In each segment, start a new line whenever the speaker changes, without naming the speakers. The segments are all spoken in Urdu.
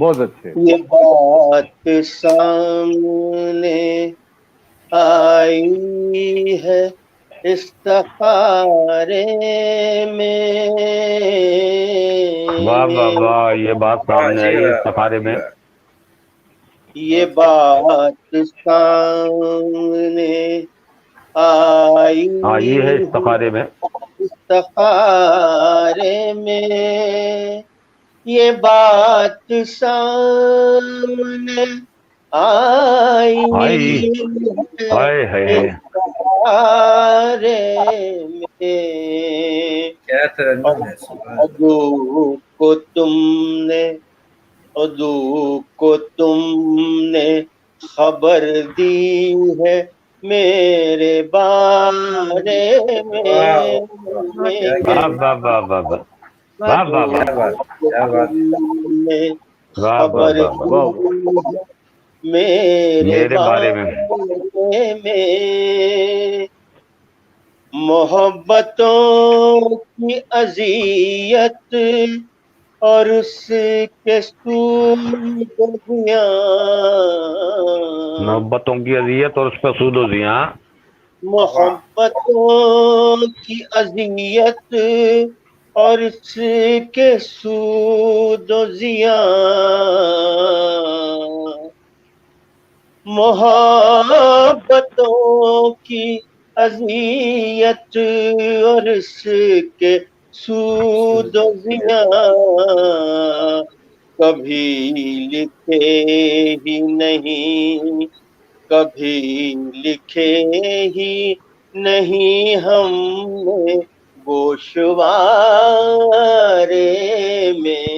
بہت اچھے.
یہ بات سامنے آئی ہے استخارے میں،
واہ واہ واہ، یہ بات سامنے آئی ہے استخارے میں.
یہ بات سامنے آئی
آئی ہے استخارے میں.
استخارے میں، یہ بات سامنے آئی
آئی ہائے
ہے
ہے.
استخارے میں،
کیا ترنم ہے، سبحان اللہ.
عدو کو تم نے، عدو کو تم نے خبر دی ہے میرے بارے میں،
واہ واہ واہ واہ واہ واہ واہ واہ
کیا بات، کیا بات ہے.
تم نے
واہ
خبر
واہ واہ واہ.
دی ہے میرے
میرے بارے میں.
بارے میں، محبتوں کی اذیت اور اس کے سودیاں،
محبتوں کی اذیت اور اس پہ سود و زیاں.
محبتوں کی اذیت اور اس کے سود و زیاں، محبتوں کی اذیت اور اس کے سود و زیاں، کبھی لکھے ہی نہیں، کبھی لکھے ہی نہیں ہم نے گوشوارے میں،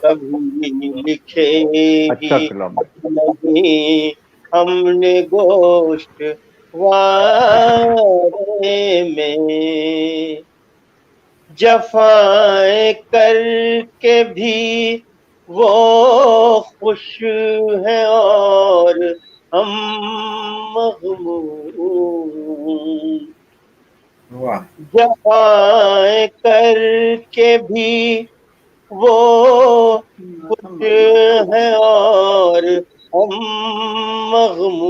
کبھی لکھے
اچھا
ہی
کلام ہے.
نہیں ہم نے گوشت وارے میں، جفائیں کر کے بھی وہ خوش ہے اور ہم مغموم، جفائیں کر کے بھی وہ خوش ہے اور ہم مغموم،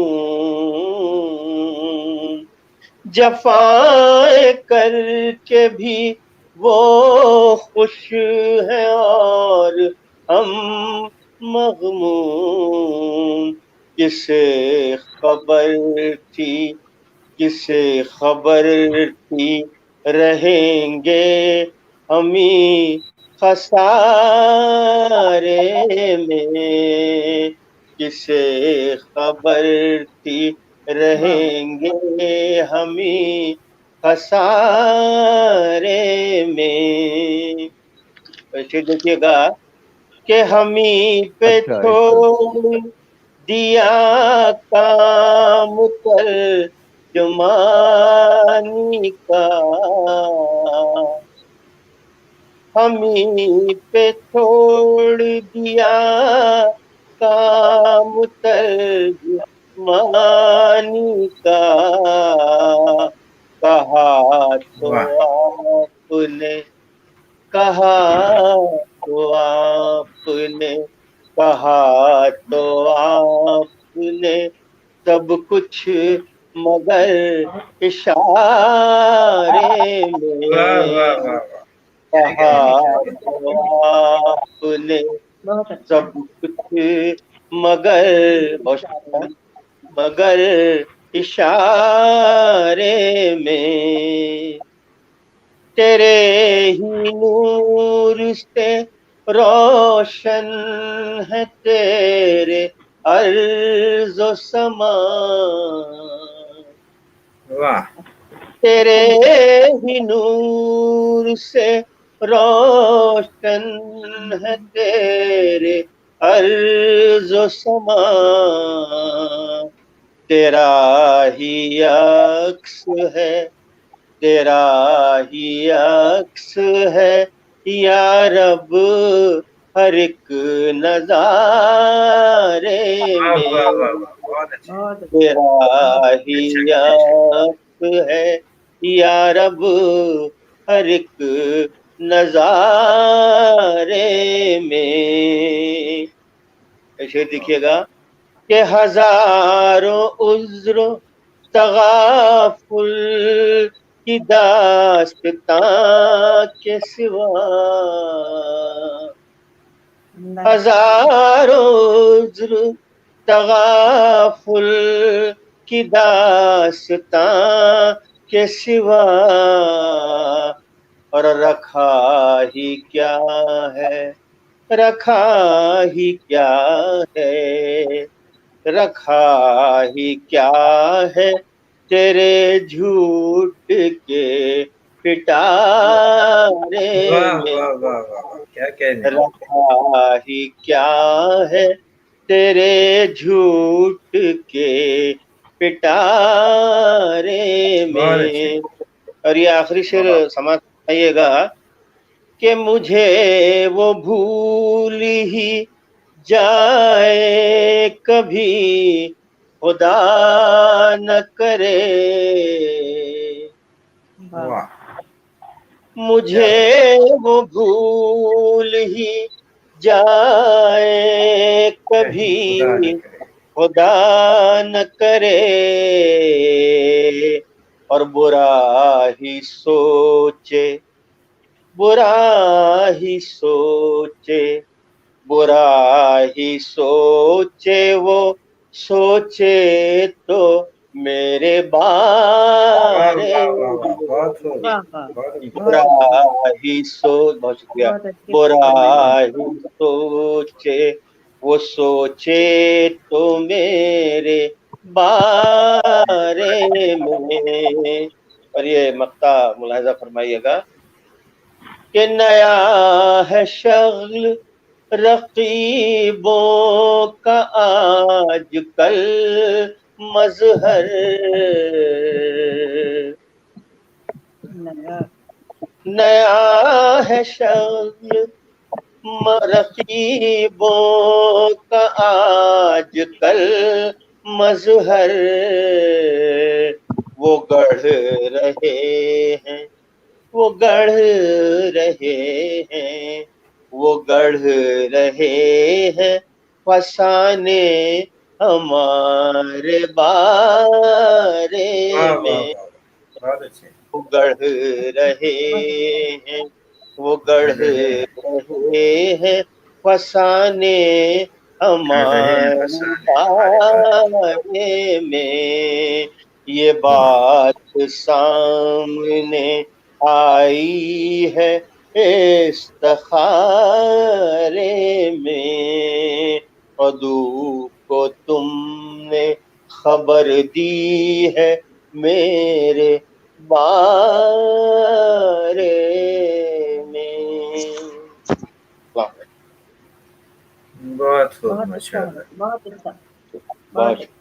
جفائیں کر کے بھی وہ خوش ہے اور ہم مغموم، کسے خبر تھی، کسے خبر تھی رہیں گے ہمیں خسارے میں، کسے خبر تھی رہیں گے ہمیں خسارے میں۔ ایسے دیکھیے گا کہ ہمیں پہ
اچھا ایک
چھوڑ دیا کام ترجمانی کا، ہمیں پہ چھوڑ دیا کام ترجمانی کا، کہا تو آپ نے، کہا تو آپ نے، کہا تو آپ نے سب کچھ مگر اشارے میں، کہا تو آپ نے سب کچھ مگر مگر اشارے میں، تیرے ہی نور سے روشن ہے تیرے ارض و سما، تیرے ہی نور سے روشن ہے تیرے ارض و سما، تیرا ہی عکس ہے، تیرا ہی عکس ہے یا رب ہر ایک نظارے میں، تیرا ہی عکس ہے یا رب ہر ایک نظارے میں. شعر دیکھیے گا کہ ہزاروں عذر و تغافل کی داستاں کے سوا، ہزاروں عذر تغافل کی داستاں کے سوا، اور رکھا ہی کیا ہے، رکھا ہی کیا ہے، رکھا ہی کیا ہے تیرے جھوٹ کے پٹارے
واہ
میں،
واہ واہ واہ واہ، کیا کہنے.
رکھا ہی کیا ہے تیرے جھوٹ کے پٹارے
بہت اچھے.
میں. اور یہ آخری شعر سماعت آئیے گا کہ مجھے وہ بھول ہی جائے کبھی خدا نہ کرے،
واہ،
مجھے وہ بھول ہی جائے کبھی
خدا نہ کرے.
خدا نہ کرے، اور برا ہی سوچے، برا ہی سوچے، برا ہی سوچے وہ سوچے تو میرے
واہ
بارے
واہ واہ واہ،
میں،
بہت خوب،
واہ واہ،
بہت اچھا.
بہت
برا
اچھی،
ہی سوچ، بہت شکریہ،
بہت اچھی
برا
فرمائی.
ہی سوچے وہ سوچے تو میرے بارے میں. اور یہ مقطع ملاحظہ فرمائیے گا کہ نیا ہے شغل رقیبوں کا آج کل مظہر، نیا ہے شغل رقیبوں کا آج کل مظہر، وہ گڑھ رہے ہیں، وہ گڑھ رہے ہیں، وہ گڑھ رہے ہیں فسانے ہمارے بارے
واہ
میں،
واہ واہ، بہت اچھے.
وہ گڑھ رہے ہیں، وہ گڑھ رہے ہیں فسانے ہمارے بارے میں. یہ بات سامنے آئی ہے استخارے میں، عدو کو تم نے خبر دی ہے میرے بارے میں.
بہت خوب،
بہت
ماشاء
اچھا ہے،
اللہ.
بہت اچھا، بہت
بہت
اچھا.